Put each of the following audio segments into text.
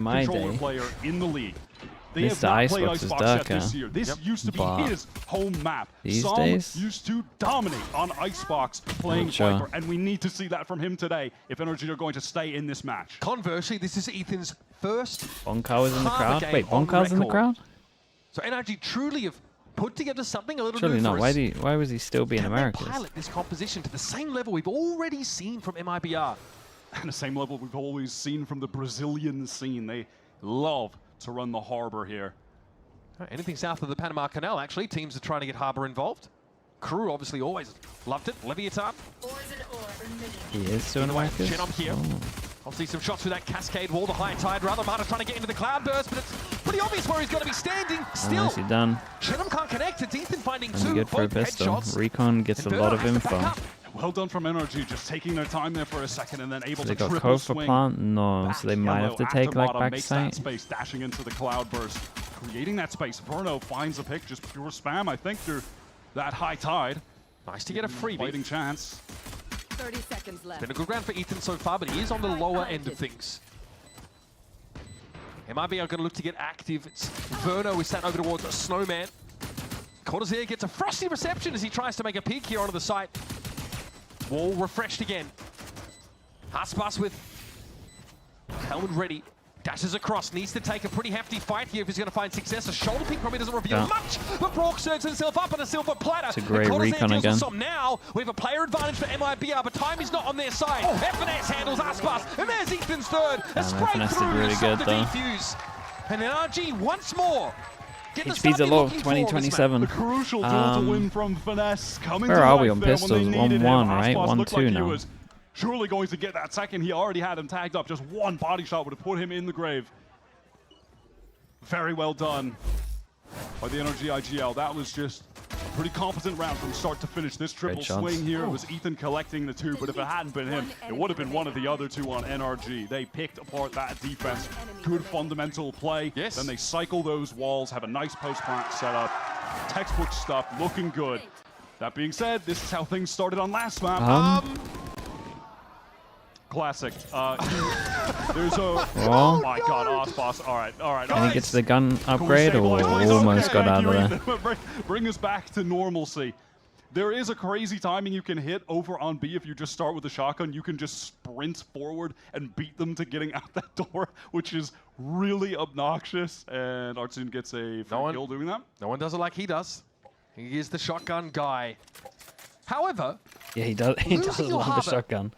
My controller day. player in the league. They have Mr. not Icebox played is Icebox yet darker. this year. This used to be But his home map. these Some days? used to dominate on Icebox playing Sure. Viper, and we need to see that from him today if NRG are going to stay in this match. Conversely, this is Ethan's first Bonka was in the Harbour crowd. game Wait, on Bonka's in the record. crowd? So NRG truly have put together something a little Surely new not. for Why us. why was he still being Can they America's? pilot this composition to the same level we've already seen from MIBR? And the same level we've always seen from the Brazilian scene. They love to run the harbor here. Anything south of the Panama Canal, actually, teams are trying to get Harbour involved. Crew obviously always loved it. Leviathan. He is still in Either way, America's? Chin up here. I'll see some shots through that cascade wall, the high tide. Rather, Marta's trying to get into the cloud burst, but it's pretty obvious where he's going to be standing. Still, Nicely done. Chinham can't connect. It's Ethan finding And two, good for a both pistol. headshots. Recon gets a And lot Verno of has to back info. up. Well done from NRG, just taking their time there for a second and then able They to got triple code for swing. plant? No, Back so they might have to yellow take after like Mata back makes that sight. space, dashing into the cloud burst, creating that space. Verno finds a pick, just pure spam, I think, through that high tide. Nice to get a freebie. Fighting chance. 30 seconds left. Been a good round for Ethan so far, but he is on the lower end of things. MIBR are going to look to get active. It's Verno is sat over towards a snowman. Cortazir gets a frosty reception as he tries to make a peek here onto the site. Wall refreshed again. Aspas with helmet ready. Dashes across, needs to take a pretty hefty fight here if he's going to find success. A shoulder pick probably doesn't reveal much, but Brock serves himself up on a silver platter. It's a great recon again. Now we have a player advantage for MIBR, but time is not on their side. FNS handles Aspas, and there's Ethan's third. A spray FNS did through really to good, stop the though. defuse. And NRG once more. Get the HP's start a they're low, looking for on this map. 2027. The crucial duel to win from Finesse coming where to are life we on there when pistols? they needed 1-1, him. right? Aspas looked 1-2 like he now. was surely going to get that second. He already had him tagged up. Just one body shot would have put him in the grave. Very well done by the NRG IGL. That was just a pretty competent round from start to finish. This triple swing here, it was Ethan collecting the two, but if it hadn't been him, it would have been one of the other two on NRG. They picked apart that defense. Good fundamental play. Yes. Then they cycle those walls, have a nice post-plant setup. Textbook stuff, looking good. That being said, this is how things started on last map. Classic. There's a... Oh my god, Aspas. Alright. And he gets the gun upgrade, or almost got out of there. Bring us back to normalcy. There is a crazy timing you can hit over on B if you just start with a shotgun. You can just sprint forward and beat them to getting out that door, which is really obnoxious. And Artsun gets a free kill doing that. No one does it like he does. He is the shotgun guy. However, Yeah, he does. He does losing your love a Harbour shotgun.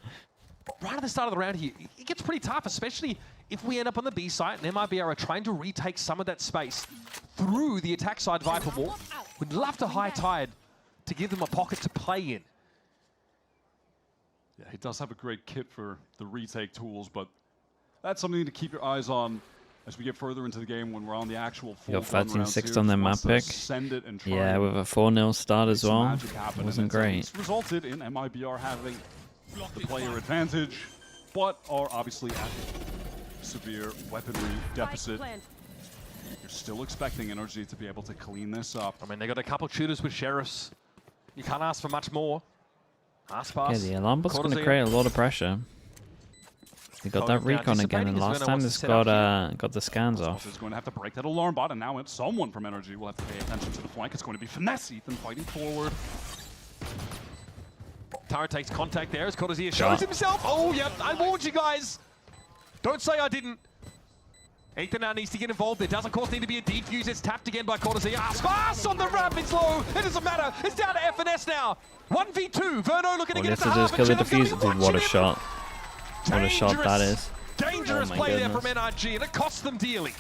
right at the start of the round here, it gets pretty tough, especially if we end up on the B site and MIBR are trying to retake some of that space through the attack side Viper wall. We'd love to high tide to give them a pocket to play in. Yeah, he does have a great kit for the retake tools, but that's something to keep your eyes on as we get further into the game when we're on the actual full Got 13-6 here. on their Wants map to pick. Send it and try Yeah, and with a 4-0 start as make some well. magic happen, Wasn't and great. It's resulted in MIBR having the player advantage, but are obviously at severe weaponry deficit. You're still expecting NRG to be able to clean this up. I mean, they got a couple shooters with sheriffs. You can't ask for much more. Aspas. Yeah, the alarm bot's going to create a lot of pressure. They got that recon again, and last time this got the scans off. Is going to have to break that alarm bot, and now it's someone from NRG will have to pay attention to the flank. It's going to be Finesse. Ethan fighting forward. Tara takes contact there as Cortazir shows himself. Oh, yep, I warned you guys. Don't say I didn't. Ethan now needs to get involved. There does, of course, need to be a defuse. It's tapped again by Cortazir. Aspas on the ramp. It's low. It doesn't matter. It's down to FNS now. 1v2. Verno looking to get it to just kill the diffuser. Dude, what a shot. What a shot that is. Dangerous Oh my play there goodness. from NRG, and it costs them dearly.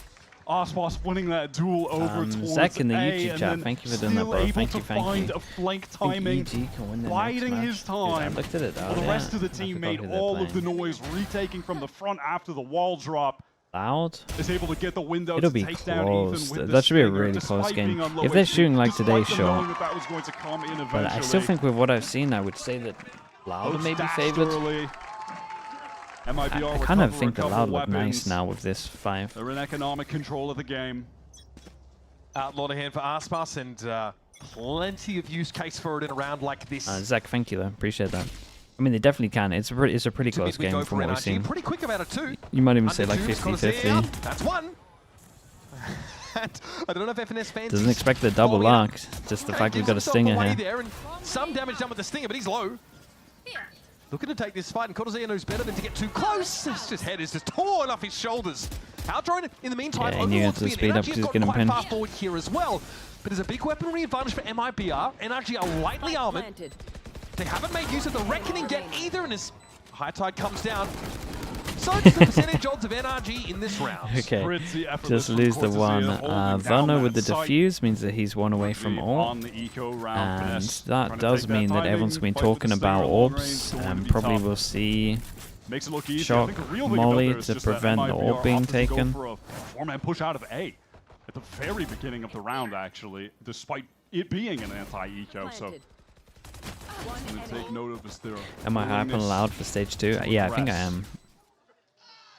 Aspas winning that duel over towards Zach in the A, YouTube and chat, then thank you for doing that, still bro. able Thank to you, thank find you. a flank I think timing, EG can win the biding next his match. Dude, I time. looked at it. While the rest of the team made all of the noise, retaking from the front after the wall drop. Loud. Is able to get the window It'll to be take down close. Ethan with That should be a stinger, really close despite game. being on low If they're HP, shooting like despite today's them shot. knowing that was going to come in But I still think with what I've seen, I would say that Loud may be favored. I kind of think that Loud look nice now with this 5. They're in economic control of the game. Outlaw to hand for Aspas, and plenty of use case for it in a round like this. Zach, thank you though. Appreciate that. I mean, they definitely can. It's a pretty close We game go from for what we've NRG. seen. Pretty quick about it too. You might even say Under like two, 50-50. That's one. And I don't know if FNS fans Doesn't expect the double following it lock. Just the fact we've got a stinger here. there and some damage done with the stinger, but he's low. Looking to take this fight, and Cortazea knows better than to get too close. His head is just torn off his shoulders. Outdrone in the meantime, Yeah, he knew overall to speed. speed up NRG has 'cause he's got getting quite pinched. far forward here as well. But there's a big weaponry advantage for MIBR. NRG are lightly armored. Planted. They haven't made use of the Reckoning yet either, and as High Tide comes down, so just the percentage odds of NRG in this round. Okay, Pretty effortless just from lose the Cortazea, one. holding down Verno with the that site. defuse means that he's one away from all. On the eco round, And Finesse that trying to does take mean that timing, everyone's been fight with talking the stinger about at long orbs. range, so it would be Probably tough. we'll see Makes it look easy. I Shock think the real thing about Molly there is to just that prevent the MIBR orb being opted to go taken. for a four-man push out of A at the very beginning of the round, actually, despite it being an anti-eco. So Planted. One I'm going to take enemy. note of this. Their Am I hyping willingness loud for stage 2? to Yeah, I think I progress. am.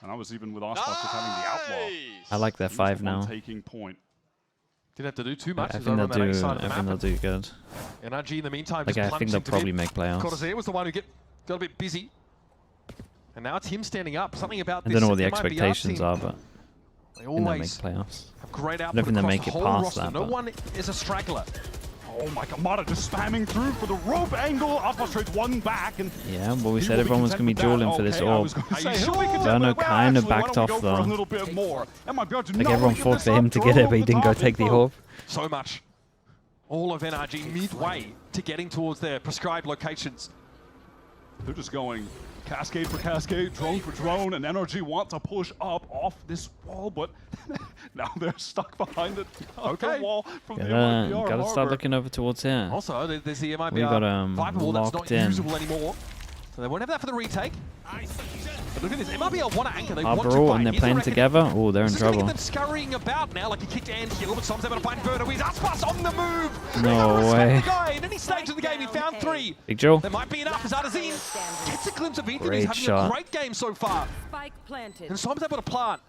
And I was even with Aspas just having the outlaw. I like their He's 5 the one now. taking point. Didn't have to do too I much. think He's over they'll on that do. A side of the I map. think they'll do good. NRG in the meantime Like just I think they'll plunging to probably mid. make playoffs. Cortazea was the one who got a bit busy. And now it's him standing up. Something about I this don't know what the MIBR expectations team, are, but they I think they'll make always playoffs. have great I output don't think they'll across make the it whole past roster. that. No But one is a straggler. Oh my god, Mata just spamming through for the rope angle. Aspas trades one back. And yeah, well, we he said will everyone was going to be content with dueling that. for this Okay, I orb. was gonna say, you he'll be sure? content Verno with, well, kinda actually, why backed don't we off, go for though. a little bit more. MIBR did Like not everyone wanna give fought this for up, him to get it, drove but he the didn't go top take the info. orb. So much. All of NRG midway to getting towards their prescribed locations. They're just going cascade for cascade, drone for drone, and NRG want to push up off this wall, but now they're stuck behind it. Okay. The wall from the MIBR Gotta start harbor. looking over towards here. Also, there's the MIBR We got, Viper wall that's not locked in. usable anymore. So they won't have that for the retake. But look at this, MIBR want to anchor, they want to Arbor fight. and they're Here's the playing reckon. together. Oh, they're in This is gonna trouble. get them scurrying about now, like he kicked and heal, but Som's able to find Verno. He's Aspas on the move. No They gotta way. respect the guy. In any stage of the game, he found 3. Big Joe. There might be enough as Adazine gets a glimpse of Ethan. Great He's having shot. a great game so far. Spike planted. And Som's able to plant.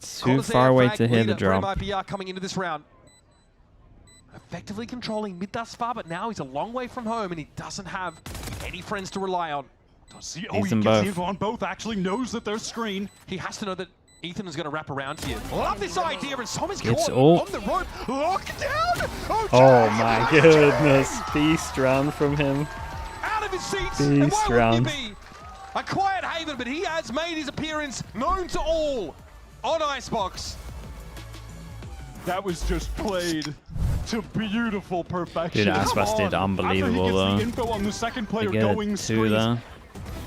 Too Cortazea far away flag to hear the leader for drop. MIBR coming into this round. Effectively controlling mid thus far, but now he's a long way from home and he doesn't have any friends to rely on. See, He's he them gets both. info on both, actually knows that they're screened. He has to know that Ethan is going to wrap around here. Love this idea, and Som is It's caught all- on the rope. Locked down! Oh my goodness. Beast round from him. Out of his seats! And why Beast wouldn't round. he be? A quiet haven, but he has made his appearance known to all on Icebox. That was just played to beautiful perfection. Dude, Aspas did Come on. unbelievable, After he though. gets the info on the second They player get going two straight, there.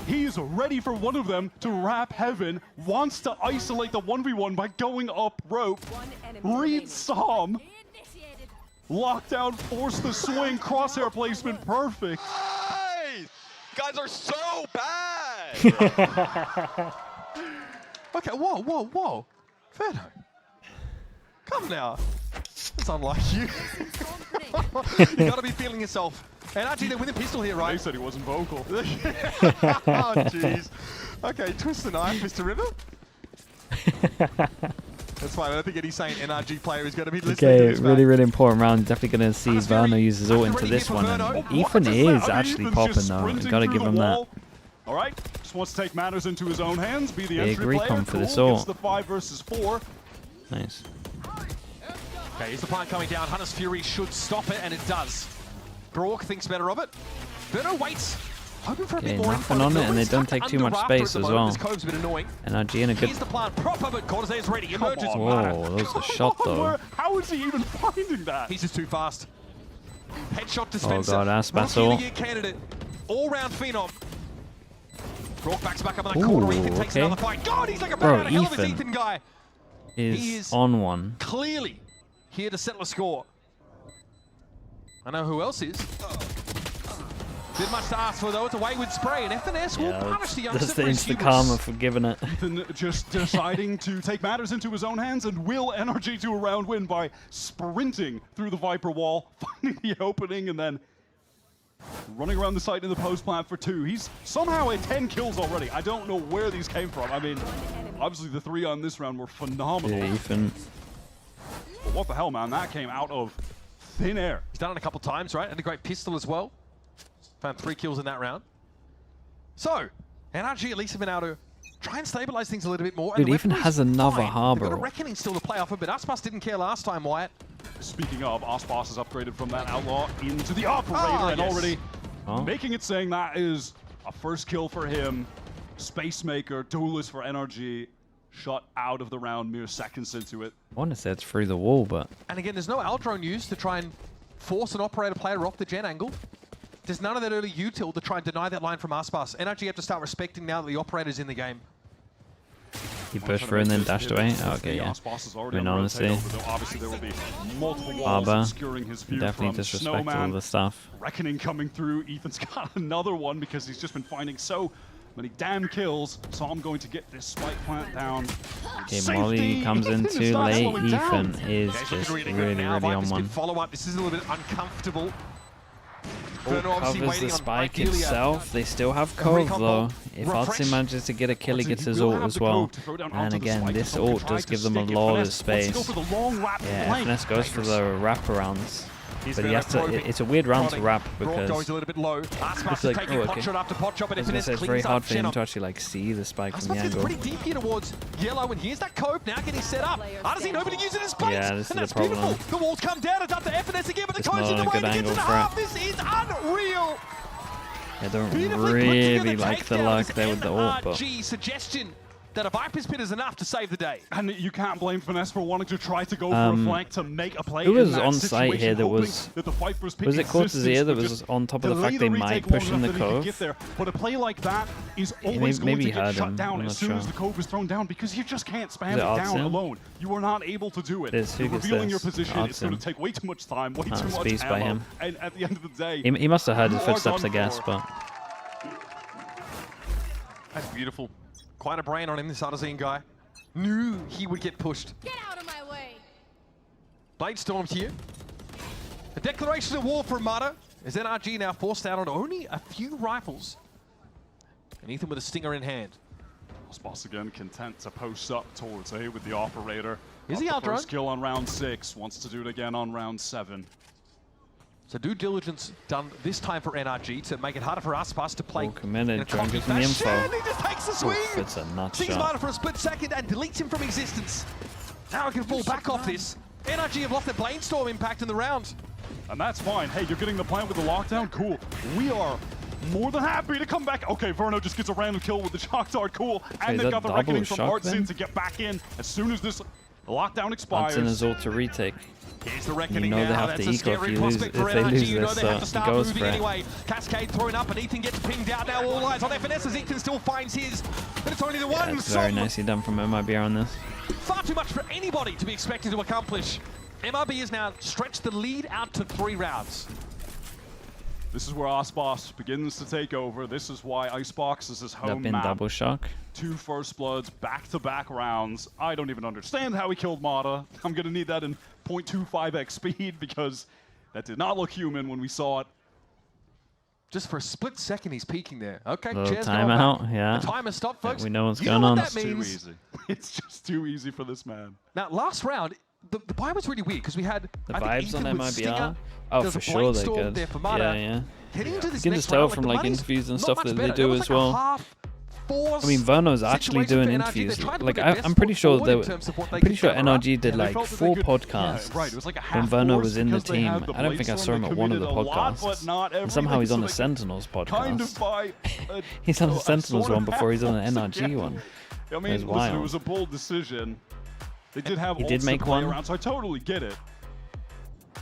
he's ready for one of them to wrap heaven, wants to isolate the 1v1 by going up rope. One enemy remaining. Read Som. Lockdown, force the swing, crosshair placement, perfect. Guys! Guys are so bad! Okay, whoa. Verno. Come now. That's unlike you. You gotta be feeling yourself. And actually, they're with a pistol here, They right? said he wasn't vocal. Oh, jeez. Okay, twist the knife, Mr. River. That's fine. I don't think any sane NRG player is going to be listening to Okay, this. really, man. really important round. Definitely going to see Verno use his ult into ready this here one. for And Verno. What Ethan that? is I mean, actually Ethan's popping just though. sprinting You got to through give the him that. wall. All right, just wants to take matters into his own hands, be the Big entry player. recon for Cool, this gets ult. the 5 versus 4. Nice. Okay, here's the plant coming down. Hunter's Fury should stop it, and it does. Brock thinks better of it. Verno waits, hoping for a Okay, bit more nothing info. on it, and they Nobody's don't tucked take too under much Raptor at space the as moment. well. This cove's a bit annoying. NRG in a good. Here's the plant proper, but Cortazea is ready. Emerges. on. Whoa, that was a shot though. How is he even finding that? He's just too fast. Headshot dispenser. God, Aspas Rookie of ult. the year candidate. All-round phenom. Brock backs back up on that Ooh, corner. Ethan takes okay. another fight. God, he's like a Bro, man. A hell of a Ethan Ethan guy. He Is is- on one. Clearly here to settle a score. I know who else is. Bit much to ask for though. It's a wayward spray, and FNS will punish the youngster that's the for his instant hubris. karma for giving it. Ethan just deciding to take matters into his own hands and will NRG to a round win by sprinting through the Viper wall, finding the opening, and then running around the site in the post plant for 2. He's somehow at 10 kills already. I don't know where these came from. I mean, obviously the 3 on this round were phenomenal. Yeah, Ethan. But what the hell, man? That came out of thin air. He's done it a couple times, right? And a great pistol as well. Found 3 kills in that round. So, NRG at least have been able to try and stabilize things a little bit more. Dude, and the Ethan weaponry's has another fine. harbor. They've got a Reckoning still to play off of, but Aspas didn't care last time, Wyatt. Speaking of, Aspas is upgraded from that Outlaw into the Operator, and yes. already Oh. making it saying that is a first kill for him. Spacemaker, duelist for NRG, shot out of the round mere seconds into it. I want to say it's through the wall, but And again, there's no Aldrone used to try and force an Operator player off the gen angle. There's none of that early util to try and deny that line from Aspas. NRG have to start respecting now that the Operator's in the game. he pushed through and then dashed away. Oh, okay, yeah. I mean, honestly, Obviously, there will be multiple walls Harbor, obscuring his view definitely from disrespect all Snowman. the stuff. Reckoning coming through. Ethan's got another one because he's just been finding so many damn kills. So I'm going to get this spike plant down. Okay, Safety. Molly comes in Ethan too starts late. slowing down. Ethan is Yeah, it's just looking really, good now. really on Vipers can one. follow up. This is a little bit uncomfortable. Inferno obviously Covers the waiting on spike ideally a- itself. They still have a Cove recon though. bomb. If Refresh. Artsy manages to get a kill, he Artsy gets his will ult have as the well. Cove to throw down And onto the again, spike. this Someone ult tried does to give them a stick it. lot of Finesse wants to space. go for the long wrap Yeah, flank. Finesse goes for the wraparounds. He's But been he has to. probing, It's a weird round to prodding. wrap Brock because goes a little bit low. Aspas it's is like, taking oh, pot okay. shot after pot shot, but I was gonna Infinite say it's very cleans hard up for him Shenna. to actually like see the spike from Aspas the gets angle. pretty deep here towards Yellow, and here's that Cove now getting set up. Artsy nobody uses his place, Yeah, this and is that's the problem. beautiful. The walls come down, it's up to FNS again, but the It's Cove's in not the a way good to get to angle the for it. half. This is unreal. I don't Beautifully put really together like the takedown. luck This there with the ult, but NRG suggestion that a Viper's Pit is enough to save the day. And you can't blame Finesse for wanting to try to go for a flank to make a play. who was in that on site situation, here that hoping was- that the Viper's Pit was it Cortezia existence that would was just on top of the delay fact they the might retake long push in the enough that he could Cove? get there. But a play like that is always maybe going he to get had shut him. down I'm as not soon sure. as the Cove is thrown down because you just can't spam Is it it down Oddsum? alone. You are not able to do it. This, who You're gets revealing your this? position. It's going to Oddsum. take way too much time, way too much Beast by ammo. him. And at the end of the day, He must have heard his you are footsteps, I done guess, for. but That's beautiful. Quite a brain on him, this Artesian guy. Knew he would get pushed. Get out of my way. Blade Storm here. A declaration of war for Mata. Is NRG now forced out on only a few rifles. And Ethan with a stinger in hand. Aspas again content to post up towards A with the Operator. Is he Got the outrun? first kill on round 6, wants to do it again on round 7. So due diligence done this time for NRG to make it harder for Aspas to play. all committed. in a John cocky gives him the info. fashion. He just takes the swing. Oof, it's a nut Sees shot. Mata for a split second and deletes him from existence. Now he can fall back off this. NRG have lost their Blade Storm impact in the round. And that's fine. Hey, you're getting the plant with the lockdown? Cool. We are more than happy to come back. Okay, Verno just gets a random kill with the shock dart. Cool. And is they that got the double reckoning from shock then? Artsin to get back in as soon as this lockdown expires. Odds in his ult to retake. Here's the reckoning know they now. have to That's a eco if scary you lose- prospect if for they NRG. lose You know this, they have he to start goes moving for it. anyway. Cascade thrown up and Ethan gets pinged out. Now all eyes on FNS as Ethan still finds his. But it's only the one. That's very nicely done from MIBR on this. Far too much for anybody to be expected to accomplish. MRB has now stretched the lead out to 3 rounds. This is where Aspas begins to take over. This is why Icebox is his That home been map. double shock. 2 first bloods, back-to-back rounds. I don't even understand how he killed Mata. I'm going to need that in 0.25x speed because that did not look human when we saw it. Just for a split second, he's peeking there. Okay, Little cheers. going timeout, back. yeah. The timer stopped, folks. we know what's You going what on. that It's Too means? easy. It's just too easy for this man. Now, last round, the buy was really weird because we had The I think vibes Ethan on with Stinger. MIBR? Oh, There's for a sure Blade they're Storm good. there for Mata. Yeah, yeah. Heading into this You can next just tell round, from the like money's interviews and not stuff much that they better. do It was as like a well. half force I mean, Verno's actually situation doing for NRG. They're interviews. trying to Like, put their I'm best pretty foot sure forward they in were. terms of what I'm they pretty can sure cover up. NRG did And they like felt that 4 they could- podcasts yeah, right. It was like a when half Verno force was in the because they team. had the I don't think I Blade saw him Storm. at one of the They committed a lot, podcasts. but not And somehow everything, he's on so the they Sentinels podcast. kind of by a, He's on the a Sentinels sort of one before he's on the half NRG force again. one. I mean, was listen, wild. it was a bold decision. They did have He did ults to make play one? around, so I totally get it.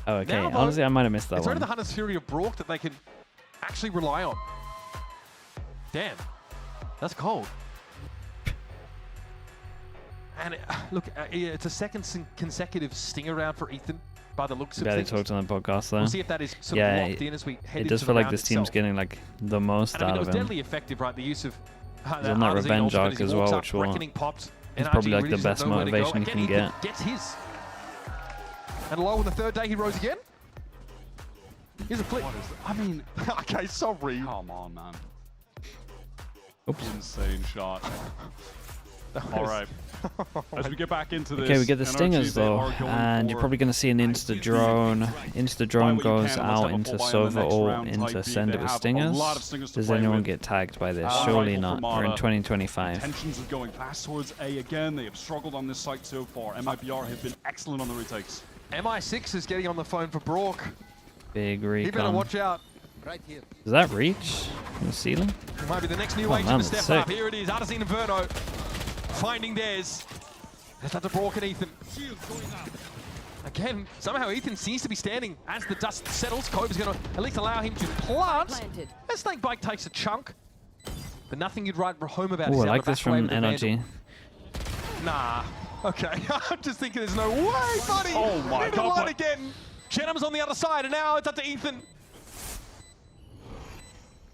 Oh, okay. Now, though, Honestly, I might have missed that It's only one. the Hunter's Fury of Brock that they can actually rely on. Damn, that's cold. And look, it's a second consecutive stinger round for Ethan by the looks of Yeah, they things. talked on the podcast though. We'll see if that is sort Yeah, of locked in as we head It into does the feel like round this team's itself. getting like the most And I mean, out it was of him. deadly effective, right? The use of He's on that Artesian revenge ultimate arc as he as walks well, up, which will- Reckoning popped. it's NRG probably like really the doesn't best know where to go. motivation you Again, can Ethan get. gets his. And low on the 3rd day, he rose again. Here's a flip. I mean, Okay, sorry. come on, man. Oops. Insane shot. All right. As we get back into this, Okay, we get the NRG, stingers they though, are going and you're for probably going to see an insta drone. Insta drone goes out into Sova or into Sender with stingers. Does anyone get tagged by this? Surely not. We're in 2025. Intentions of going fast towards A again. They have struggled on this site so far. MIBR have been excellent on the retakes. MI6 is getting on the phone for Brook. Big He better recon. watch out. Does that reach in the ceiling? It might be the next new Oh, age man, to step sick. up. Here it is, Addison and Verno finding theirs. There's that to Brook and Ethan. Again, somehow Ethan seems to be standing as the dust settles. Cove is going to at least allow him to plant. Planted. That snake bike takes a chunk, but nothing you'd write home about. Oh, is I how like to this back away from with the NRG. vandal. Nah. Okay, I'm just thinking there's no way, buddy. Oh my Into the God, line but- again. Chenham's on the other side, and now it's up to Ethan.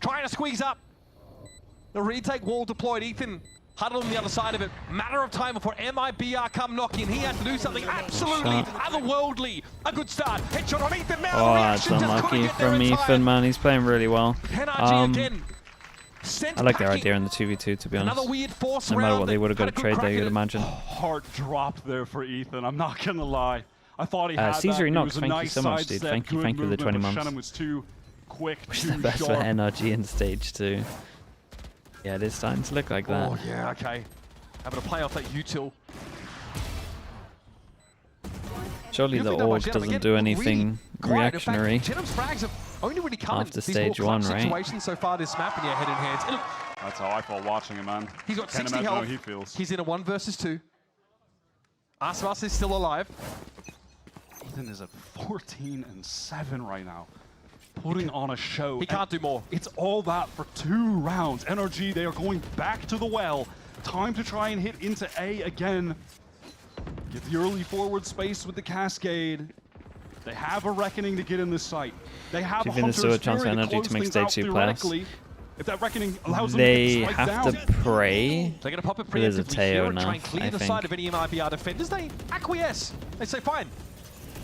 Trying to squeeze up. The retake wall deployed. Ethan huddled on the other side of it. Matter of time before MIBR come knocking. He had to do something absolutely otherworldly. A good start. Headshot on Ethan. Now Oh, the that's reaction just couldn't unlucky get there from in time. Ethan, man. He's playing really well. NRG again. Sent I like their packing. idea in the 2v2, to be honest. Another weird force No matter round what they that would have got had a good trade crack there, at you'd it. imagine. Heart drop there for Ethan. I'm not gonna lie. I thought he had Caesar that. It Knox, was a thank you nice so much, side dude. step, Thank you good for the 20 movement, but months. Shannon was too quick, Wish too the best for sharp. NRG in stage 2. Yeah, it is starting to look like that. Oh, yeah, okay. Having to play off that util. Surely the Beautifully done by org Chenham. doesn't Again, do anything really quiet. In fact, reactionary. Chenham's frags have only really come After in these stage little clutch 1, right? situations so far this map, and yeah, head in hands. And look, That's how I felt watching him, man. he's got Can't 60 imagine how health. he feels. He's in a 1 versus 2. Aspas is still alive. Ethan is at 14-7 right now, putting on a show. He can't do more. It's all that for 2 rounds. NRG, they are going back to the well. Time to try and hit into A again. Get the early forward space with the Cascade. They have a Reckoning to get in this site. They have Do you a think there's Hunter's still a chance for Fury to NRG to close make things stage out 2 playoffs? theoretically. If that Reckoning allows them They to get the strike have down. to pray. They're going to pop it It is a preemptively Teo here and now, try and clear I the think. side of any MIBR defenders. They acquiesce. They say, fine.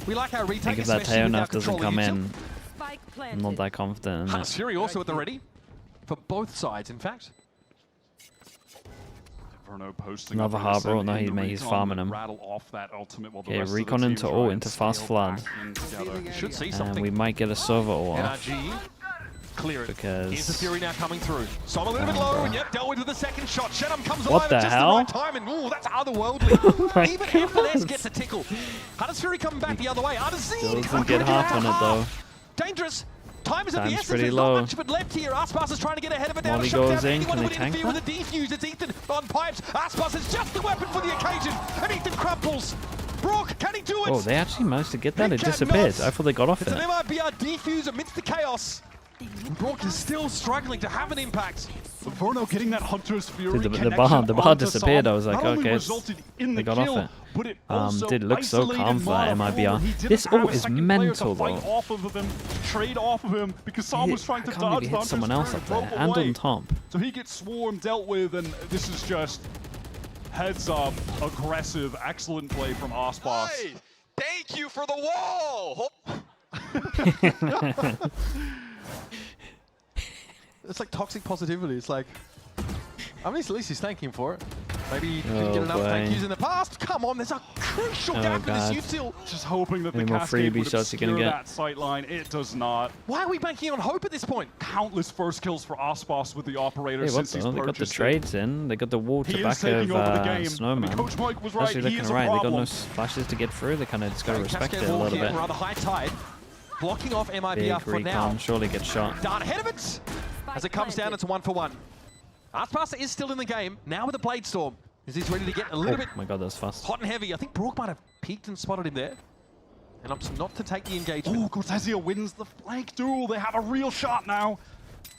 We like our I retake, think if that especially Teo with our Nuff doesn't control come of util. in, Spike I'm planted. not that confident in Hunter's it. Fury also at the ready. For both sides, in fact. Verno posting Another up Harbor, in no, the he's recon farming that him. rattle off that ultimate while the Okay, rest of the recon team into try ult and into Fast scale Flood. back in together. Should see And something. we might get a Sova ult off. NRG, clear it. Because- Here's the Fury now coming through. Som a little bit low, and yep, dealt with the second shot. Shenham comes What alive the at just hell? the right time, and ooh, that's otherworldly. my Even FNS goodness. gets a tickle. Hunter's Fury coming back the other way. Addison Doesn't get half on it though. Dangerous. Time is at the Time's essence. pretty There's low. not much of it left here. Aspas is trying to get ahead of it down. Molly Shut goes down. in. Anyone Can who they would tank interfere with that? the defuse. It's Ethan on pipes. Aspas is just the weapon for the occasion. And Ethan crumples. Brook, can he do it? Oh, they actually managed to get that. He It disappeared. cannot. I thought they got off It's it. an MIBR defuse amidst the chaos. Brook is still struggling to have an impact. Verno getting that Hunter's Fury The connection bar onto disappeared. Som I was like, not only okay, resulted in they the got kill, off it. but it also Did look so isolated calm for Mana MIBR. forward. He didn't This have ult a is second player mental, to fight though. off of him, trade off of him, because Som was trying to I can't dodge believe he the hit someone else Hunter's up Fury, there broke and away. on top. So he gets swarm dealt with, and this is just heads up, aggressive, excellent play from Aspas. Hey, thank you for the wall. It's like toxic positivity. It's like, I mean, at least he's thanking for it. Maybe he Oh, didn't get enough boy. thank yous in the past. Come on, there's a crucial Oh, gap in God. this util. Just hoping that the Any more Cascade freebie would shots you gonna obscure get? that sight line. It does not. Why are we banking on hope at this point? Countless first kills for Aspas with the operator Hey, what since the he's hell? They got the purchased it. trades in. They got the wall He to is back taking of over the game. I mean, Snowman. Coach Mike was right. Actually He looking is a right. They got problem. no flashes to get through. They kind of just got to respect Cascade it a wall little here, bit. rather high tide. Blocking off MIBR Big for now. recon. Surely gets shot. Dart ahead of it. As it comes down, it's a 1-for-1. Aspas is still in the game, now with a Blade Storm. Is he's ready to get a little bit Oh my god, that was fast. hot and heavy. I think Brook might have peeked and spotted him there. And opts not to take the engagement. Oh, Cortesia wins the flank duel. They have a real shot now.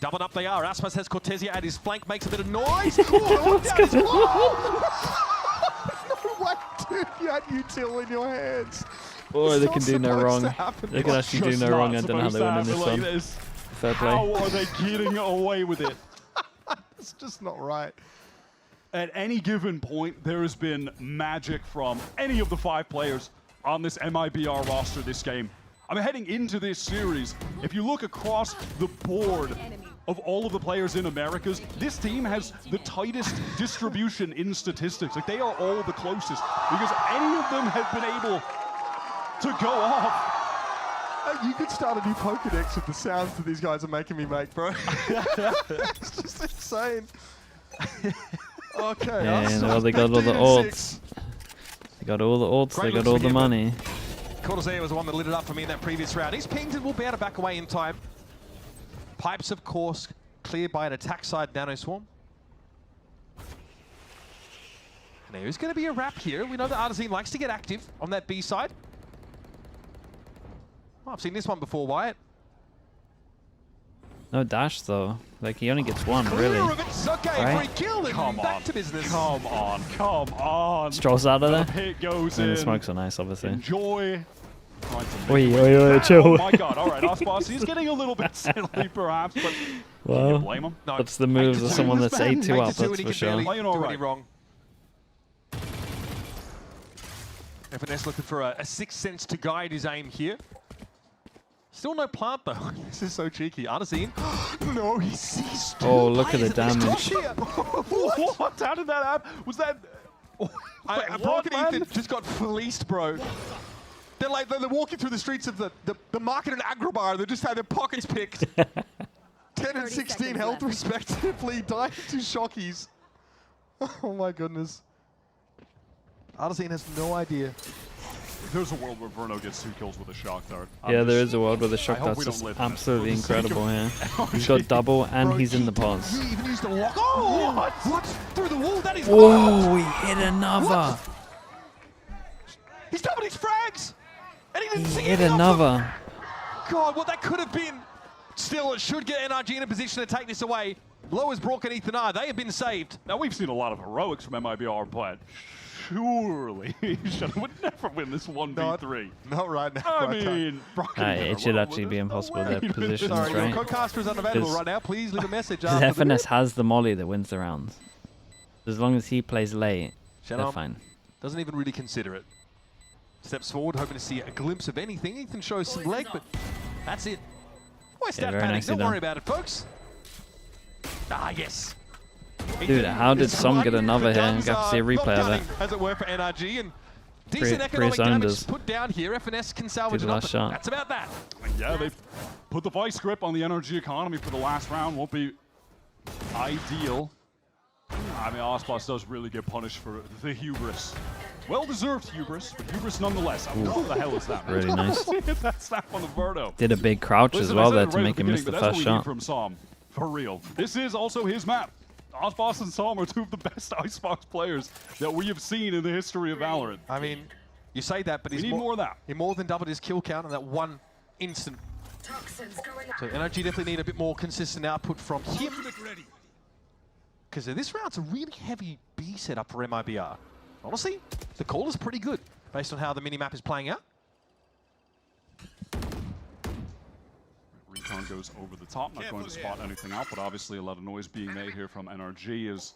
Doubled up they are. Aspas has Cortesia at his flank, makes a bit of noise. Oh, down his wall. No way, dude. You had util in your hands. Boy, It's they not can do no supposed wrong. to happen. They can actually do Just no not wrong. I don't know how supposed they to win in this happen like one. this. Fair play. How are they getting away with it? It's just not right. At any given point, there has been magic from any of the 5 players on this MIBR roster this game. I mean, heading into this series, if you look across the board, of all of the players in Americas, this team has the tightest distribution in statistics. Like, they are all the closest because any of them have been able to go off. You could start a new Pokedex with the sounds that these guys are making me make, bro. It's just insane. Okay. And well, they got all the ults. They got all the ults, they got all the money. Cortazea was the one that lit it up for me in that previous round. He's pinged and will be able to back away in time. Pipes, of course, cleared by an attack side Nano Swarm. And there's going to be a wrap here. We know that Artazine likes to get active on that B side. Oh, I've seen this one before, Wyatt. No dash though. Like, he only gets one, really. Okay, right? free kill and Come back on. to business. Come on. Strolls out of there. Hit goes And in. the smokes are nice, obviously. Enjoy. Oi, chill. Oh my god, alright, Aspas, he's getting a little bit silly perhaps, but can you Well, blame him? No. that's the moves of someone that's 8-2 up, 8-2 and that's he for can sure. barely Playing do all any right. wrong. FNS looking for a sixth sense to guide his aim here. Still no plant though. This is so cheeky. Artazine. No, he sees two Oh, look at the players in this damage. cross here. What? How did that happen? Was that... Broken Ethan just got fleeced, bro. They're like, they're walking through the streets of the market in Agrabah. They just had their pockets picked. 10 and 30 16 seconds health left. respectively. Died to shockies. Oh my goodness. Artazine has no idea. There's a world where Verno gets 2 kills with a shock dart. Yeah, there is a world where the shock I hope dart's we don't just live in it. absolutely For the sake of incredible here. He's got double and Bro, he's in he the pause. didn't even use the lock. Oh, what? Through the wall? That is Whoa, he hit another. He's doubled his frags! And he He didn't see hit any of them. another. God, what that could have been. Still, it should get NRG in a position to take this away. Low as Brock and Ethan are. They have been saved. Now, we've seen a lot of heroics from MIBR, but surely Shadow would never win this 1v3. Not right now. I right now. mean, Brock It should actually be impossible, their positions, Sorry, right? your co-caster is unavailable Because- right now. Please leave a message Because after the FNS has the molly that wins the rounds. As long as he plays late, they're Shannon fine. doesn't even really consider it. Steps forward, hoping to see a glimpse of anything. Ethan shows some leg, but that's it. Why stat very panic? nicely Don't done. worry about it, folks. Ah, yes. Dude, Ethan how did is Som one. get another The here? guns Got to see a are replay not of gunning, it. as it were, for NRG, and decent Pre- economic pre-zoned damage us. put down here. FNS can salvage Did it the up, last but shot. that's about that. Yeah, they've put the vice grip on the NRG economy for the last round. Won't be ideal. I mean, Aspas does really get punished for the hubris. Well-deserved hubris, but hubris nonetheless. What the hell is that? Really nice. That snap on the Verno. Did a big crouch as Listen, well I said there it to right at make him miss the beginning, but first that's what we need shot. from Som. For real. This is also his map. Aspas and Som are 2 of the best Icebox players that we have seen in the history of Valorant. I mean, you say that, but We he's need more of that. He more than doubled his kill count in that one instant. So NRG definitely need a bit more consistent output from him. Because this round's a really heavy B setup for MIBR. Honestly, the call is pretty good based on how the minimap is playing out. Recon goes over the top, not going to spot anything out, but obviously a lot of noise being made here from NRG as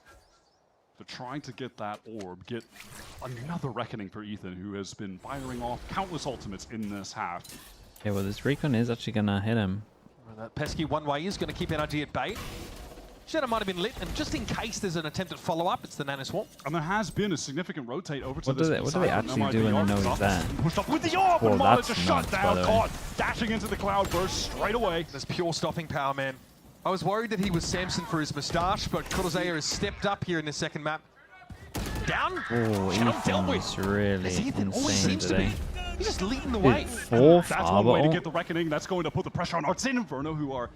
they're trying to get that orb, get another reckoning for Ethan, who has been firing off countless ultimates in this half. Yeah, well, this recon is actually going to hit him. And that pesky one-way is going to keep NRG at bay. Shadow might have been lit, and just in case there's an attempt at follow-up, it's the Nano Swarm. And there has been a significant rotate over to What this do they side actually from do when they MIBR. know he's Aspas there? Pushed up with the orb, Well, and Mana that's just shut nuts, by down. the way. Caught, dashing into the cloud burst straight away. There's pure stopping power, man. I was worried that he was Samson for his moustache, but Cortazea has stepped up here in this second map. Down. Oh, Shadow dealt Ethan with. was really As Ethan always insane seems today. to be. He's just leading the Dude, way. 4 That's one way to Arbor. get the reckoning. That's going to put the pressure on Artsin and Verno, who are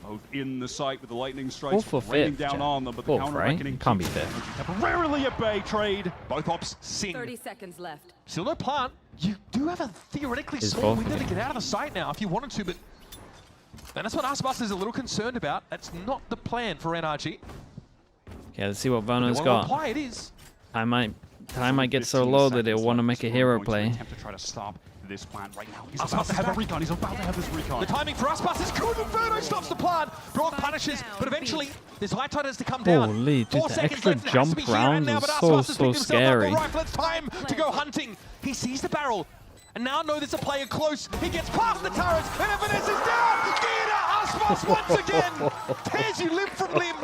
both in the sight with the lightning strikes, Fourth or raining fifth, down Jack? on them, but the Fourth, counter right? reckoning Can't be keeps fifth. temporarily at bay. Trade. Both ops sing. 30 seconds left. Still no plant. You do have a theoretically Is small both window to again. get out of the site now if you wanted to, but and that's what Aspas is a little concerned about. That's not the plan for NRG. Okay, let's see what They Verno's want to got. apply it is. I might get so 15 low that seconds it'll want to left. make a Storm hero going to play. attempt to try to stop this plant right now. He's Aspas about to is have a back. recon. He's about to have his recon. The timing for Aspas is good. Inferno stops the plant. Brock punishes, but eventually this high tide has to come down. Holy, dude, 4 the seconds extra left. It has jump to be here and rounds now, is but so, Aspas has so picked himself up a scary. rifle. It's time to go hunting. He sees the barrel. And now know there's a player close. He gets past the turret, and FNS is down! Aspas once again tears you limb from limb,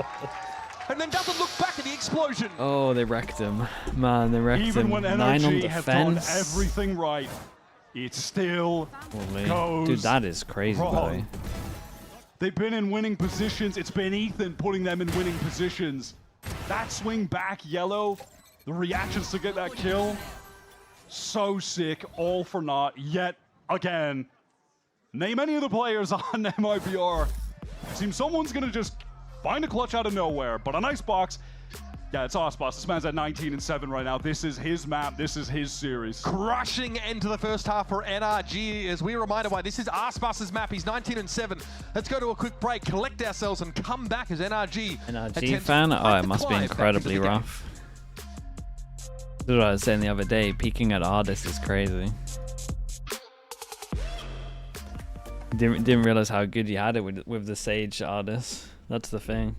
and then doesn't look back at the explosion. Oh, they wrecked him. Man, they wrecked Even him. when 9 on NRG have done defense. everything right, it still Holy. goes Dude, that is crazy, by the way. wrong. They've been in winning positions. It's been Ethan putting them in winning positions. That swing back yellow, the reactions to get that kill, so sick, all for naught, yet again. Name any of the players on MIBR. Seems someone's gonna just find a clutch out of nowhere, but on Icebox, yeah, it's Aspas. This man's at 19-7 right now. This is his map. This is his series. Crushing end to the first half for NRG as we're reminded why this is Aspas's map. He's 19-7. Let's go to a quick break, collect ourselves, and come back as NRG. NRG fan? Oh, it must be incredibly rough. This is what I was saying the other day. Peeking at Ardis is crazy. Didn't realize how good you had it with the Sage Ardis. That's the thing.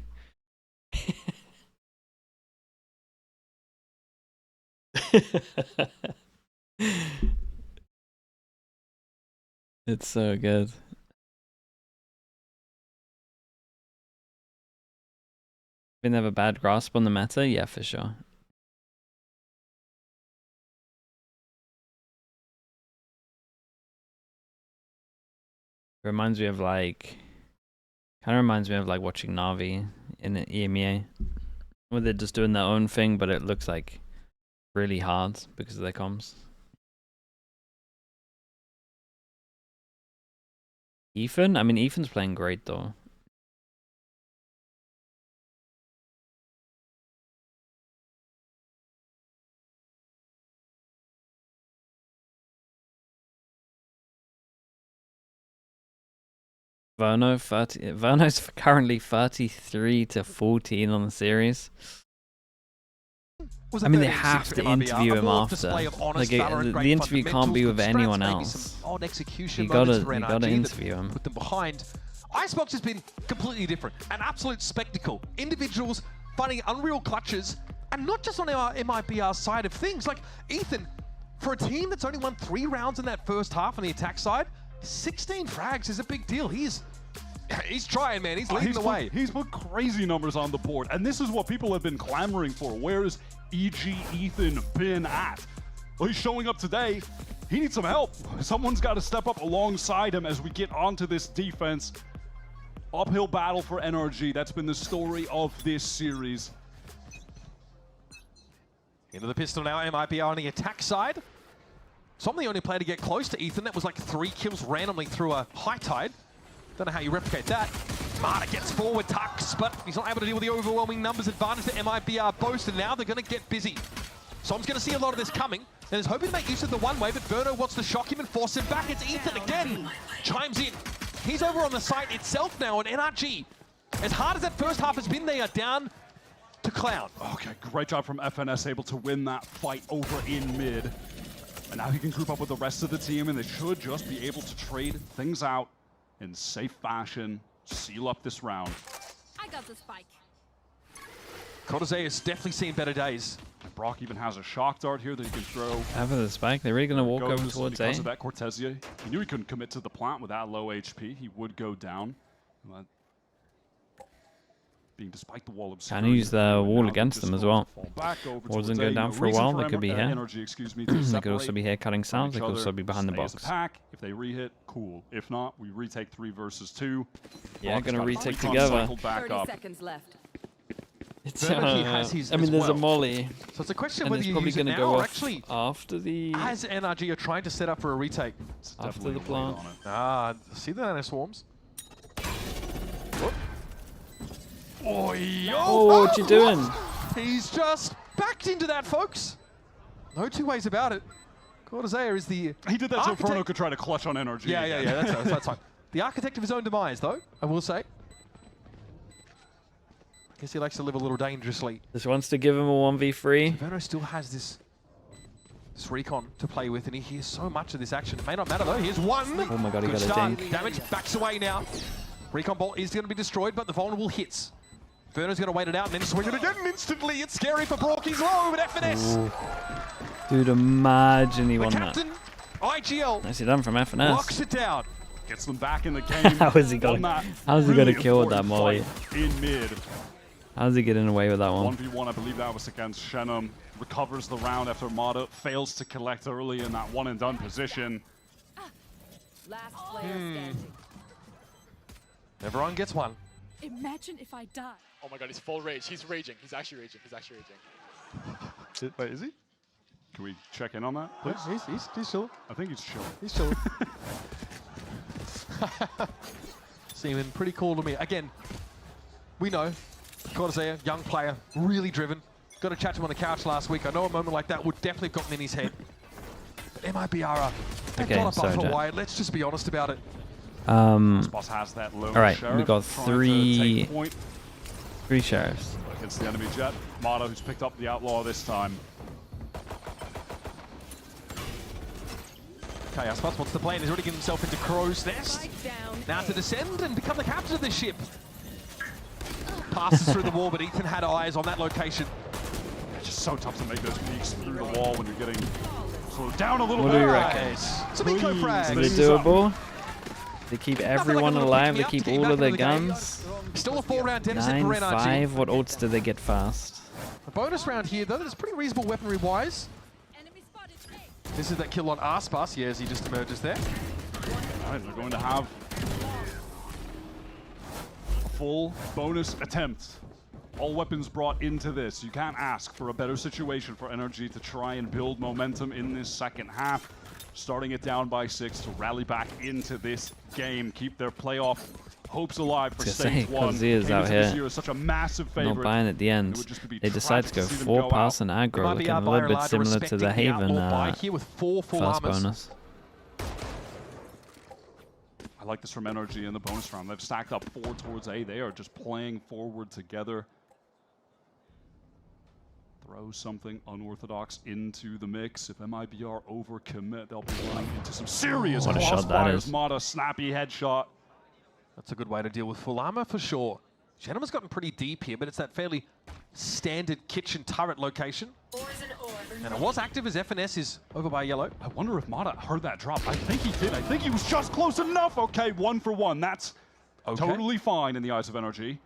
It's so good. Been have a bad grasp on the meta? Yeah, for sure. Reminds me of like, kind of reminds me of like watching Na'Vi in the EMEA, where they're just doing their own thing, but it looks like really hard because of their comms. Ethan? I mean, Ethan's playing great though. Verno's currently 33-14 on the series. I mean, they have to interview him after. Like, the interview can't be with anyone else. You gotta interview him. Put them behind. Icebox has been completely different. An absolute spectacle. Individuals finding unreal clutches, and not just on our MIBR side of things. Like, Ethan, for a team that's only won 3 rounds in that first half on the attack side, 16 frags is a big deal. He's trying, man. He's leading the way. He's put crazy numbers on the board, and this is what people have been clamoring for. Where is EG Ethan been at? Well, he's showing up today. He needs some help. Someone's got to step up alongside him as we get onto this defense. Uphill battle for NRG. That's been the story of this series. Into the pistol now, MIBR on the attack side. So I'm the only player to get close to Ethan. That was like 3 kills randomly through a high tide. Don't know how you replicate that. Marta gets forward, tucks, but he's not able to deal with the overwhelming numbers advantage that MIBR boast, and now they're going to get busy. So I'm going to see a lot of this coming, and is hoping to make use of the one way, but Verno wants to shock him and force him back. It's Ethan again. Chimes in. He's over on the site itself now, and NRG, as hard as that first half has been, they are down to Cloud. Okay, great job from FNS, able to win that fight over in mid. And now he can group up with the rest of the team, and they should just be able to trade things out in safe fashion, seal up this round. I got the spike. Cortese has definitely seen better days. Brock even has a shock dart here that he can throw. After the spike, they're really going to walk over towards A. Because of that, Cortesia, he knew he couldn't commit to the plant with that low HP. He would go down. Being despite the wall of security. Can use the wall against them as well. Wasn't going down for a while. They could be here. NRG, excuse me, They could also be here cutting sounds. They could also be behind the box. If they re-hit, cool. If not, we retake 3 versus 2. Yeah, gonna retake together. 30 seconds left. It's, has his I mean, as there's a well. molly. So it's a question And whether it's you probably use it going to now go or off actually after the as NRG are trying to set up for a retake. after the plant. See the nano swarms. Oh, what you doing? He's just backed into that, folks. No 2 ways about it. Cortese is the He did that so Frono could try to clutch on NRG. Yeah, that's fine. The architect of his own demise, though, I will say. I guess he likes to live a little dangerously. Just wants to give him a 1v3. Verno still has this recon to play with, and he hears so much of this action. May not matter, though. Here's one. Oh my god, he Good got a start. dink. Damage backs away now. Recon bolt is going to be destroyed, but the vulnerable hits. Verno's going to wait it out and then swing it again instantly. It's scary for Brock. He's low, but FNS. Dude, imagine he The won that. captain IGL Nicely done from locks FNS. it down. Gets them back in the game. How is he gonna? How's he gonna kill with that molly? In mid. How's he getting away with that one? 1v1, I believe that was against Shenum. Recovers the round after Mata fails to collect early in that one and done position. Last player standing. Everyone gets one. Imagine if I die. Oh my god, he's full rage. He's raging. He's actually raging. He's actually raging. Wait, is he? Can we check in on that, please? He's chill. I think he's chill. He's chill. Seeming pretty cool to me. Again, we know, Cortezia, young player, really driven. Got to chat to him on the couch last week. I know a moment like that would definitely have gotten in his head. But MIBR, they've Okay, got a sorry, buffer Jack. wide. Let's just be honest about it. Aspas has that low. All right, we Sheriff got trying to take point three sheriffs. against the enemy jet. Mata, who's picked up the outlaw this time. Okay, Aspas wants to play and he's already getting himself into Crow's Nest. Strike down. Now to descend and become the captain of this ship. Passes through the wall, but Ethan had eyes on that location. It's just so tough to make those peeks through the wall when you're getting sort of down a little What bit. do you reckon? Nice. Some eco Please, frags. Is it Things up. doable? They keep everyone little alive. They pick-me-up keep to get all back of their into the game. guns. Still a 4-round deficit for NRG. 9-5. What ults do they get fast? A bonus round here, though, that's pretty reasonable weaponry-wise. Enemy spotted. A. This is that kill on Aspas, yeah, as he just emerges there. All right, they're going to have a full bonus attempt. All weapons brought into this. You can't ask for a better situation for NRG to try and build momentum in this second half. Starting it down by 6 to rally back into this game. Keep their playoff hopes alive for I was stage gonna say, 1. Kozia is Came out into this here. year as such a massive favorite. Not buying at the end. It would just be They decide to tragic go to see them 4 go pass out. and aggro, MIBR looking a by little bit Arlada similar to respecting the Haven outlaw buy here with 4 full first armors. bonus. I like this from NRG in the bonus round. They've stacked up 4 towards A. They are just playing forward together. Throw something unorthodox into the mix. If MIBR overcommit, they'll be running into some serious What a shot that crossfires. is. Mata, snappy headshot. That's a good way to deal with full armor for sure. Shenum has gotten pretty deep here, but it's that fairly standard kitchen turret location. And it was active as FNS is over by yellow. I wonder if Mata heard that drop. I think he did. I think he was just close enough. Okay, 1 for 1. That's Okay. totally fine in the eyes of NRG.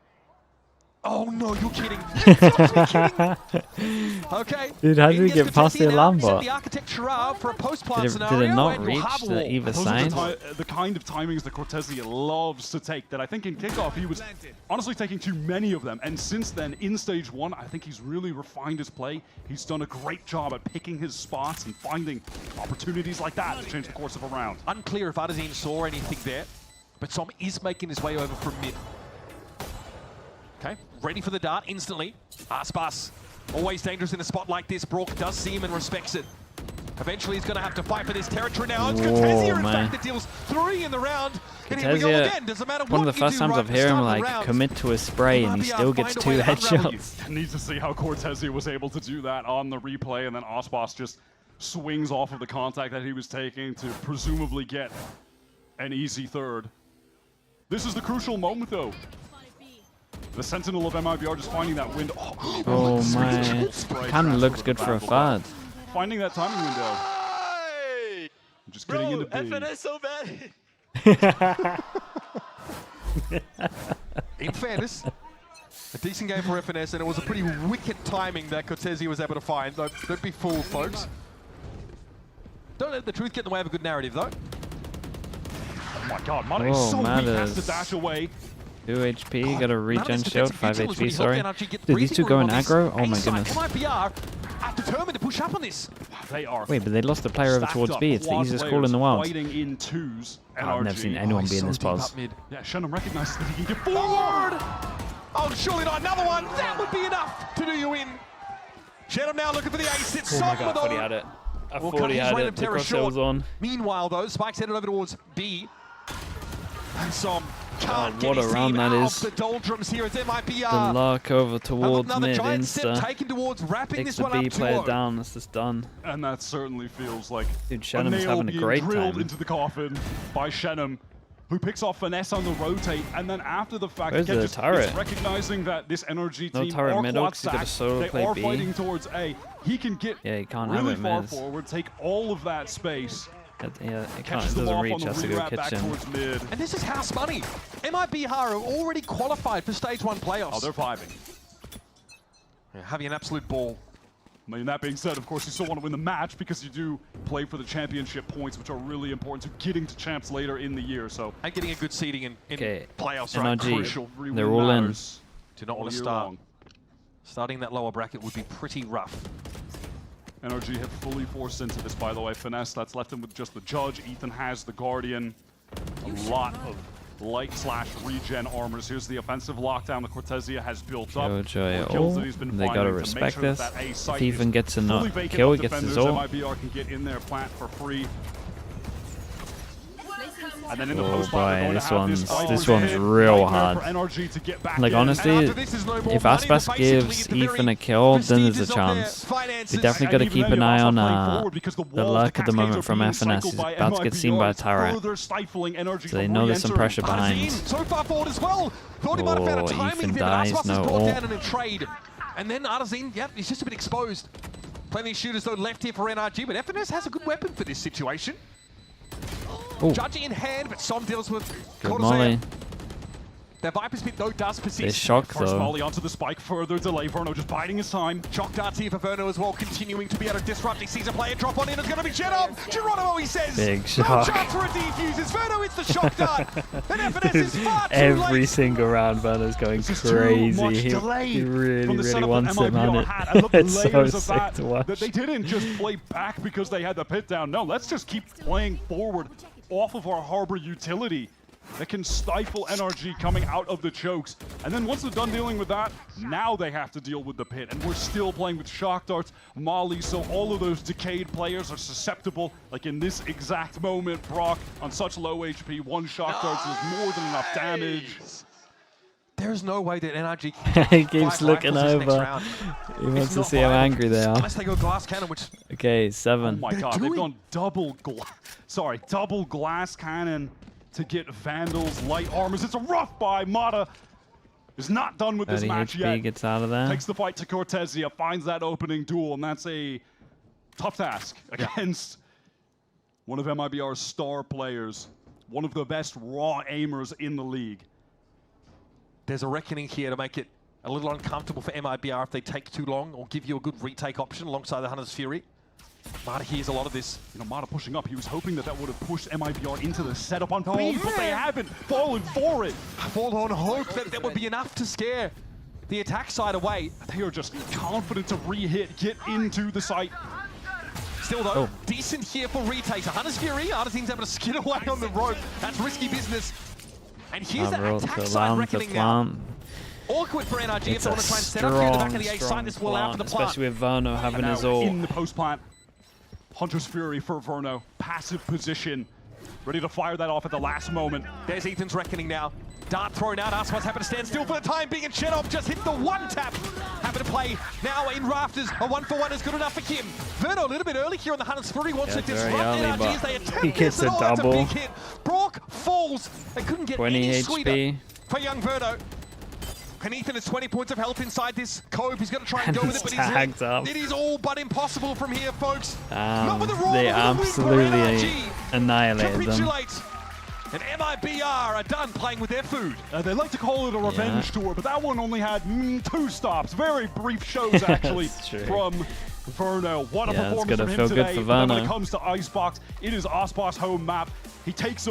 Oh no, you're kidding. You're actually kidding. Okay. Dude, how did In he gets get past the Cortezia now. alarm He set bot? the architecture up for a post-plant Did it scenario, not and we'll reach have a the wall. either Those side? are the kind of timings that Cortezia loves to take that I think in kickoff he was honestly taking too many of them. And since then, in stage 1, I think he's really refined his play. He's done a great job at picking his spots and finding opportunities like that to change the course of a round. Unclear if Adazine saw anything there, but Som is making his way over from mid. Okay, ready for the dart instantly. Aspas, always dangerous in a spot like this. Brook does see him and respects it. Eventually he's going to have to fight for this territory now. It's Whoa, Cortezia, in man. fact, that deals 3 in the round. And here we go Cortezia, again. Doesn't matter what one of the you first do times right I've at the heard him start of the like round. commit to a spray and he MIBR still gets find a 2 way to unravel you. headshots. Need to see how Cortezia was able to do that on the replay, and then Aspas just swings off of the contact that he was taking to presumably get an easy third. This is the crucial moment, though. The Sentinel of MIBR just finding that window. Oh my. Kind of looks good for a fad. Finding that timing window. Hey! Just getting Bro, into B. FNS so bad. In fairness, a decent game for FNS, and it was a pretty wicked timing that Cortezia was able to find. Don't be fooled, folks. Don't let the truth get in the way of a good narrative, though. Oh my god, Mata is so weak, has to dash away. 2 HP, got a regen None shield, of 5 this defensive HP, vigilance sorry. when NRG get Dude, these breathing two room going on this. aggro? Oh my A side, goodness. MIBR are determined to push up on this. They are Wait, but they lost the player over stacked towards up, B. It's the quad easiest call players in the world. Fighting in 2s. I've never NRG. seen anyone be in this So deep pause. up mid. Yeah, Shenum recognizes that he can get forward. Oh, surely not another one. That would be enough to do you in. Shenum now looking for the ace. It's Oh my god, I Som, thought he though. had it. I Will thought cut he his had random it. The terror crosshair short. was on. Meanwhile, though, Spike's headed over towards B. And Som can't get what a his round team that out is. of the doldrums here as The MIBR. luck over towards Another mid, giant step insta. taken towards wrapping Takes this the one B up player 2-0. down, it's just done. And that certainly feels like Dude, a Shenum's nail having a being great drilled time. into the coffin by Shenum, who picks off Finesse on the rotate, and then after the fact, Where's again, the just turret? it's recognizing that this NRG No team turret are middle, quad 'cause he's got a stacked, solo they play are B. fighting towards A. He can get Yeah, he can't have really it, far Miz. forward, take all of that space, Yeah, it Catches them doesn't off reach. on the Has to go re-wrap back kitchen. towards mid. And this is house money. MIBR are already qualified for stage 1 playoffs. Oh, they're vibing. Yeah, having an absolute ball. I mean, that being said, of course, you still want to win the match because you do play for the championship points, which are really important to getting to champs later in the year. So, And getting a good seeding in Okay, playoffs, right? NRG. Crucial. They're all in. Do not all want to year start. long. Starting that lower bracket would be pretty rough. NRG have fully forced into this, by the way. Finesse, that's left him with just the Judge. Ethan has the Guardian. A lot of light/regen armors. Here's the offensive lockdown the Cortesia has built up. Killjoy, Kills that he's been they finding gotta to make respect sure this. that A If site he even is gets a fully vacant kill, of he gets his defenders. ult. MIBR can get in their plant for free. And then in the Oh post boy, this one's real hard. Like honestly, if Aspas gives Ethan a kill, then there's a chance. We definitely got to keep an eye on the luck at the moment from FNS. He's about to get seen by a turret, so they know there's some pressure behind. So far forward as well. Thought he might have found a Oh, timing Ethan there, but dies, Aspas no is brought ult. down in a trade. And then Artazine, yep, he's just a bit exposed. Plenty of shooters though left here for NRG, but FNS has a good weapon for this situation. Ooh. Judging in hand, but Som deals with Good Cortazea. molly. Their Viper's Pit though does persist. They're shocked First though. volley onto the spike, further delay. Verno just biding his time. Shock darts here for Verno as well, continuing to be able to disrupt. He sees a player drop on in. It's going to be Genom. Geronimo, he says. Big No shock. chance for a defuse. It's Verno, it's the shock dart. And FNS is far too Every late. single round, Verno's going This is too crazy. much He delay really, from the really setup wants that him on MIBR it. had. And look, It's so layers of sick to watch. that they didn't just play back because they had the pit down. No, let's just keep playing forward off of our harbor utility that can stifle NRG coming out of the chokes. And then once they're done dealing with that, now they have to deal with the pit. And we're still playing with shock darts, Molly, so all of those decayed players are susceptible. Like in this exact moment, Brock on such low HP, one shock darts is more than enough damage. There's no way that NRG can He keeps 5 looking rifles this next over. round. He wants It's to not see how viable. angry they are. Unless they go glass cannon, which Okay, Oh 7. my god, they've gone double glass cannon to get Vandals, light armors. It's a rough buy. Mata is not done with this 30 match HP yet. gets out of there. Takes the fight to Cortesia, finds that opening duel, and that's a tough task against one of MIBR's star players, one of the best raw aimers in the league. there's a reckoning here to make it a little uncomfortable for MIBR if they take too long or give you a good retake option alongside the Hunter's Fury. Mata hears a lot of this. You know, Mata pushing up. He was hoping that that would have pushed MIBR into the setup on B, but they haven't fallen for it. Fall on hope that there would be enough to scare the attack side away. They are just confident to re-hit, get into the site. Still though, decent here for retakes. A Hunter's Fury, Artazine's able to skid away on the rope. That's risky business. And here's that attack side reckoning now. Awkward for NRG if It's they a want to try and set up here in the back of the A strong site. This will allow for the plant. especially with Verno having his Now ult. in the post plant, Hunter's Fury for Verno, passive position, ready to fire that off at the last moment. There's Ethan's reckoning now. Dart thrown out. Aspas happen to stand still for the time being, and Chenov just hit the one tap. Happy to play now in rafters. A 1-for-1 is good enough for Kim. Verno a little bit early here on the Hunter's Fury wants to very disrupt early, NRG but as they attempt he gets this, and a that's double. big hit. Brock falls. They couldn't get 20 any HP. sweeter for young Verno. And Ethan has 20 points of health inside this cove. He's going to try and go with it, but tagged up. it is all but impossible from here, folks. Not with the raw, They but with the win for absolutely NRG. annihilated them. Capitulate. And MIBR are done playing with their food. They like to call it a revenge tour, but that one only had 2 stops. Very brief shows, actually, That's true. from Verno. What a Yeah, it's performance gonna from him feel good today. for But then when Verno. it comes to Icebox, it is Aspas' home map. He takes